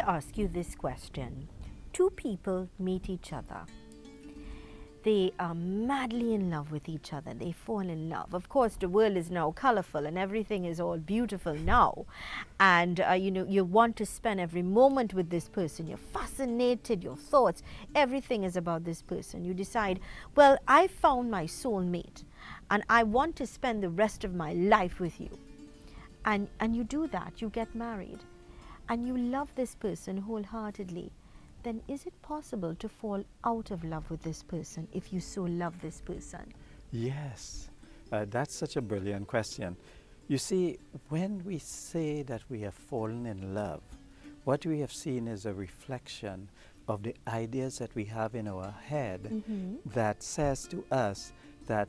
to ask you this question. Two people meet each other. They are madly in love with each other. They fall in love. Of course, the world is now colorful and everything is all beautiful now. And, you want to spend every moment with this person. You're fascinated, your thoughts, everything is about this person. You decide, well, I found my soulmate and I want to spend the rest of my life with you. And you do that, you get married and you love this person wholeheartedly. Then is it possible to fall out of love with this person if you so love this person? Yes, that's such a brilliant question. You see, when we say that we have fallen in love, what we have seen is a reflection of the ideas that we have in our head that says to us that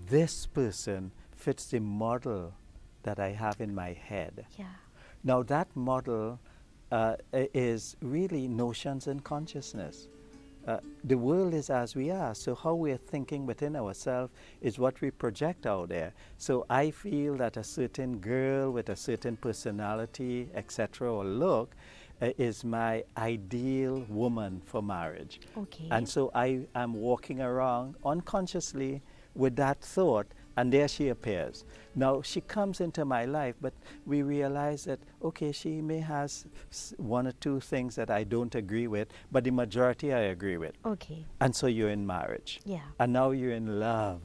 this person fits the model that I have in my head. Yeah. Now that model is really notions and consciousness. The world is as we are, so how we are thinking within ourselves is what we project out there. So I feel that a certain girl with a certain personality, etc., or look, is my ideal woman for marriage. Okay. And so I am walking around unconsciously with that thought, and there she appears. Now she comes into my life, but we realize that, okay, she may has one or two things that I don't agree with, but the majority I agree with. Okay. And so you're in marriage. Yeah. And now you're in love.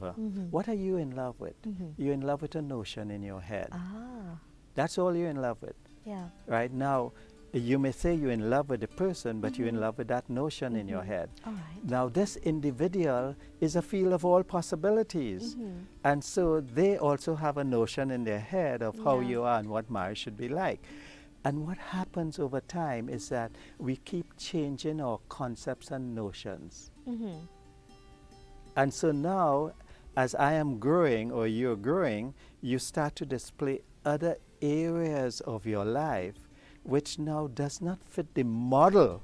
What are you in love with? You're in love with a notion in your head. Ah. That's all you're in love with. Yeah. Right now, you may say you're in love with the person, but you're in love with that notion in your head. All right. Now, this individual is a field of all possibilities. And so they also have a notion in their head of how Yeah. you are and what marriage should be like. And what happens over time is that we keep changing our concepts and notions. And so now, as I am growing or you're growing, you start to display other areas of your life which now does not fit the model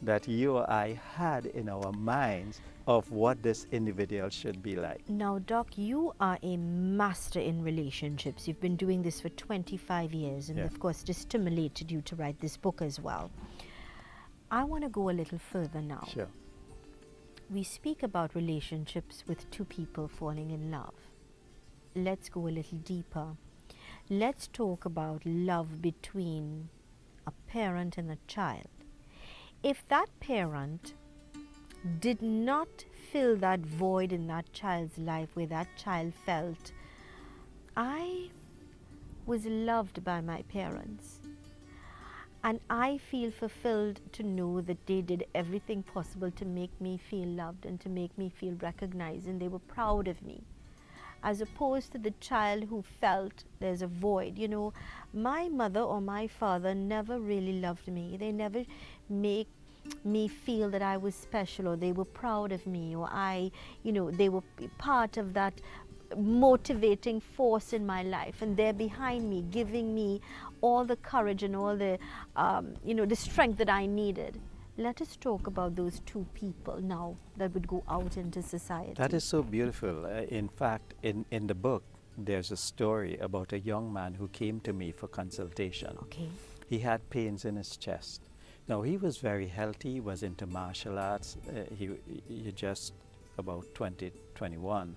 that you or I had in our minds of what this individual should be like. Now, Doc, you are a master in relationships. You've been doing this for 25 years, and Yeah. of course, this stimulated you to write this book as well. I want to go a little further now. Sure. We speak about relationships with two people falling in love. Let's go a little deeper. Let's talk about love between a parent and a child. If that parent did not fill that void in that child's life where that child felt, I was loved by my parents, and I feel fulfilled to know that they did everything possible to make me feel loved and to make me feel recognized, and they were proud of me, as opposed to the child who felt there's a void. You know, my mother or my father never really loved me. They never make me feel that I was special, or they were proud of me, or they were part of that motivating force in my life, and they're behind me, giving me all the courage and all the the strength that I needed. Let us talk about those two people now that would go out into society. That is so beautiful. In fact, in the book, there's a story about a young man who came to me for consultation. Okay. He had pains in his chest. Now, he was very healthy, he was into martial arts, he just about 20, 21.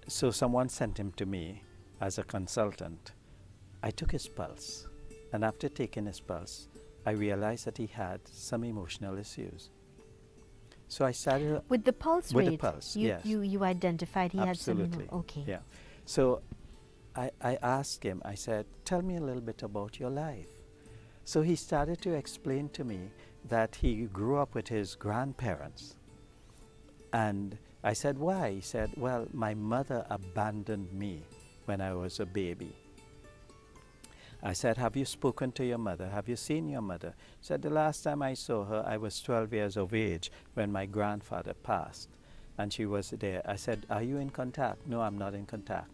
So someone sent him to me as a consultant. I took his pulse, and after taking his pulse, I realized that he had some emotional issues. So I started with the pulse with rate. the pulse, you, yes. you identified he Absolutely. had some. Okay. Yeah. So I asked him, I said, tell me a little bit about your life. So he started to explain to me that he grew up with his grandparents. And I said, why? He said, well, my mother abandoned me when I was a baby. I said, have you spoken to your mother? Have you seen your mother? He said, the last time I saw her, I was 12 years of age when my grandfather passed, and she was there. I said, are you in contact? No, I'm not in contact.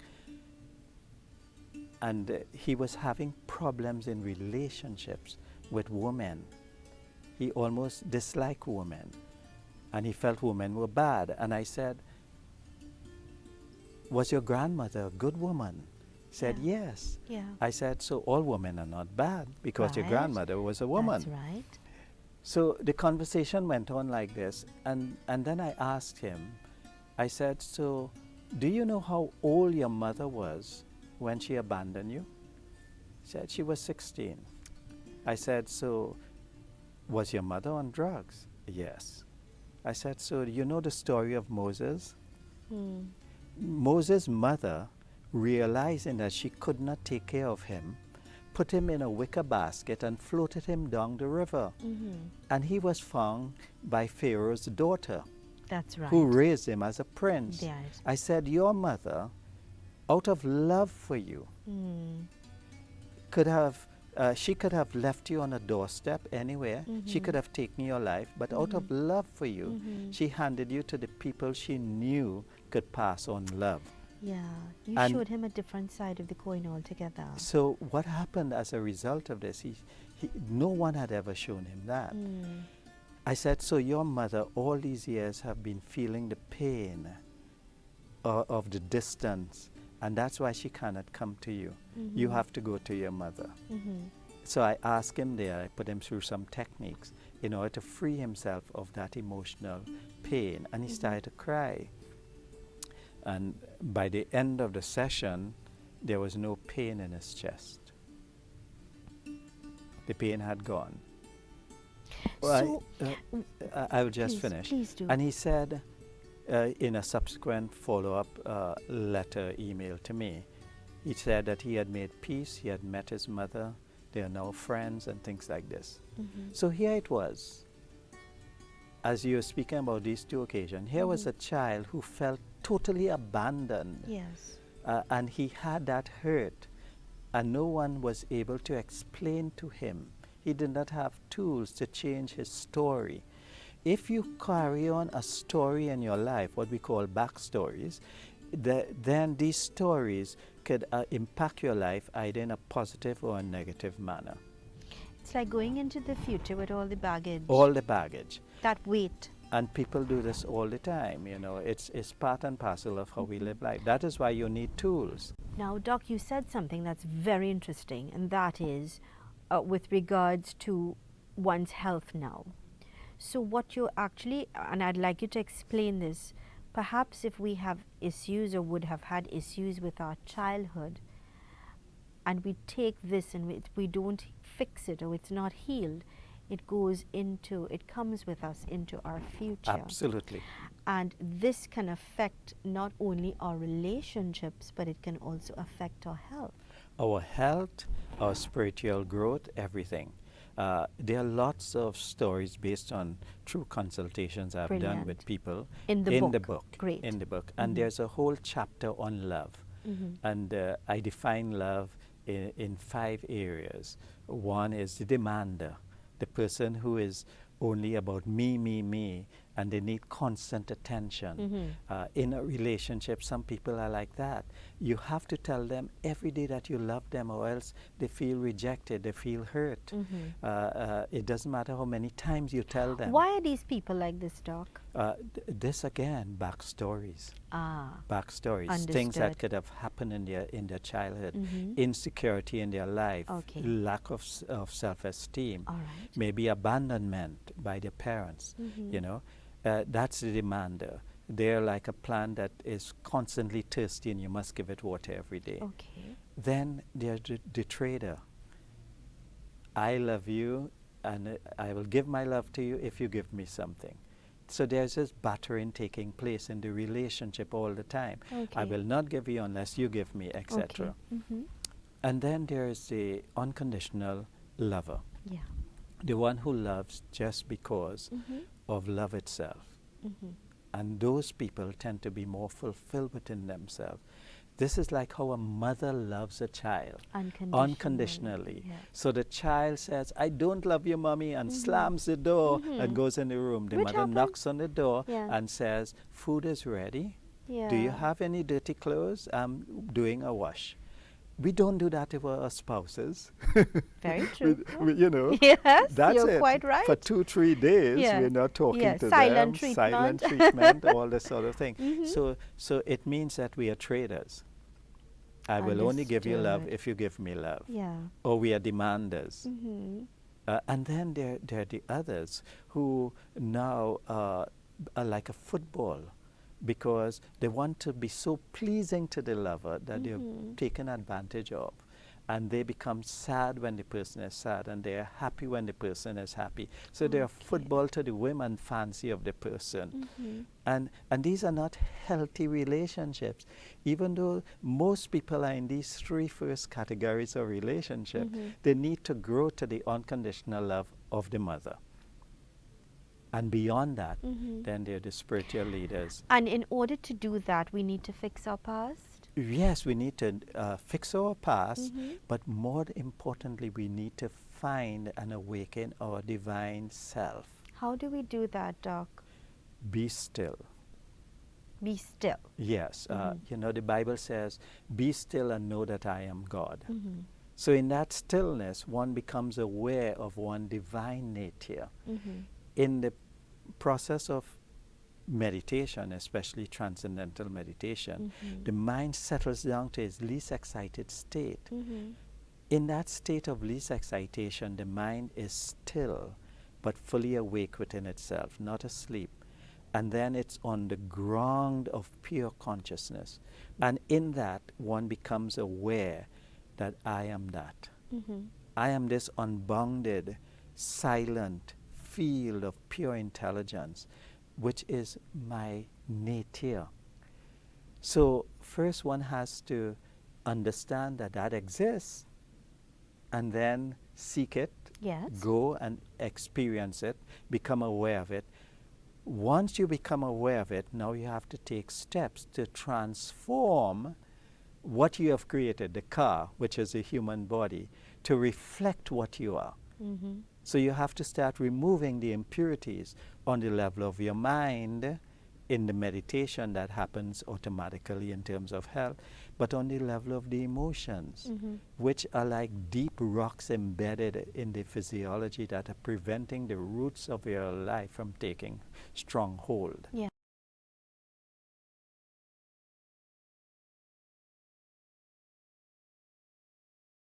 And he was having problems in relationships with women. He almost disliked women, and he felt women were bad. And I said, was your grandmother a good woman? Said, Yeah. yes. Yeah. I said, so all women are not bad because your Right. grandmother was a woman. That's right. So the conversation went on like this, and then I asked him, I said, so do you know how old your mother was when she abandoned you? He said, she was 16. I said, so was your mother on drugs? Yes. I said, so you know the story of Moses? Hmm. Moses' mother, realizing that she could not take care of him, put him in a wicker basket and floated him down the river. Mm-hmm. And he was found by Pharaoh's daughter, That's right. who raised him as a prince. Right. I said, your mother, out of love for you, Mm. could have she could have left you on a doorstep anywhere. She Mhm. could have taken your life, but out of love for you, she handed you to the people she knew could pass on love. Yeah. You And showed him a different side of the coin altogether. so what happened as a result of this, no one had ever shown him that. Mm. I said, so your mother all these years have been feeling the pain of the distance, and that's why she cannot come to you. You have to go to your mother. Mm-hmm. So I asked him there, I put him through some techniques in order to free himself of that emotional pain, and he started to cry. And by the end of the session, there was no pain in his chest. The pain had gone. So, I will just please, finish. please do. And he said, in a subsequent follow-up letter email to me, he said that he had made peace, he had met his mother, they are now friends and things like this. So here it was, as you were speaking about these two occasions, here was a child who felt totally abandoned. Yes. And he had that hurt, and no one was able to explain to him. He did not have tools to change his story. If you carry on a story in your life, what we call backstories, then these stories could impact your life either in a positive or a negative manner. It's like going into the future with all the baggage. All the baggage. That weight. And people do this all the time, you know. It's part and parcel of how we live life. That is why you need tools. Now, Doc, you said something that's very interesting, and that is with regards to one's health now. So what you actually, and I'd like you to explain this, perhaps if we have issues or would have had issues with our childhood, and we take this and we don't fix it or it's not healed, it comes with us into our future. Absolutely. And this can affect not only our relationships, but it can also affect our health. Our health, our spiritual growth, everything. There are lots of stories based on true consultations I've done Brilliant. with people In the book. Great. In the book. And there's a whole chapter on love. And I define love in 5 areas. One is the demander, the person who is only about me, and they need constant attention. In a relationship, some people are like that. You have to tell them every day that you love them, or else they feel rejected, they feel hurt. It doesn't matter how many times you tell them. Why are these people like this, Doc? This again, backstories. Backstories, things Understood. that could have happened in their childhood, insecurity in their life, Okay. lack of self-esteem, All right. maybe abandonment by their parents. You know, that's the demander. They're like a plant that is constantly thirsty, and you must give it water every day. Okay. Then there's the trader. I love you, and I will give my love to you if you give me something. So there's this battering taking place in the relationship all the time. Okay. I will not give you unless you give me, etc. Okay. And then there's the unconditional lover, Yeah. the one who loves just because of love itself. And those people tend to be more fulfilled within themselves. This is like how a mother loves a child unconditionally. Yeah. So the child says, I don't love you, mommy, and slams the door and goes in the room. The Which mother happens. knocks on the door Yeah. and says, food is ready. Yeah. Do you have any dirty clothes? I'm doing a wash. We don't do that with our spouses. Very true. You know, Yes, that's you're it. quite right. For 2-3 days, Yeah. we're not talking Yeah, to silent them. Silent treatment. treatment, all this sort of thing. So it means that we are traders. I will only give you love Understood. if you give me love. Yeah. Or we are demanders. Mm-hmm. And then there are the others who now are like a football because they want to be so pleasing to the lover that they're Mm-hmm. taken advantage of. And they become sad when the person is sad, and they are happy when the person is happy. So they are Okay. football to the women fancy of the person. Mm-hmm. And these are not healthy relationships. Even though most people are in these three first categories of relationship, Mm-hmm. they need to grow to the unconditional love of the mother. And beyond that, Mm-hmm. then they're the spiritual leaders. And in order to do that, we need to fix our past. Yes, we need to fix our past, Mm-hmm. but more importantly, we need to find and awaken our divine self. How do we do that, Doc? Be still. Be still. Yes, you know, the Bible says, be still and know that I am God. Mm-hmm. So in that stillness, one becomes aware of one divine nature. Mm-hmm. In the process of meditation, especially transcendental meditation, Mm-hmm. the mind settles down to its least excited state. Mm-hmm. In that state of least excitation, the mind is still but fully awake within itself, not asleep. And then it's on the ground of pure consciousness. And in that, one becomes aware that I am that. Mm-hmm. I am this unbounded, silent field of pure intelligence, which is my nature. So first one has to understand that that exists, and then seek it, Yes. go and experience it, become aware of it. Once you become aware of it, now you have to take steps to transform what you have created, the car, which is a human body, to reflect what you are. Mm-hmm. So you have to start removing the impurities on the level of your mind in the meditation that happens automatically in terms of health, but on the level of the emotions, Mm-hmm. which are like deep rocks embedded in the physiology that are preventing the roots of your life from taking strong hold. Yeah.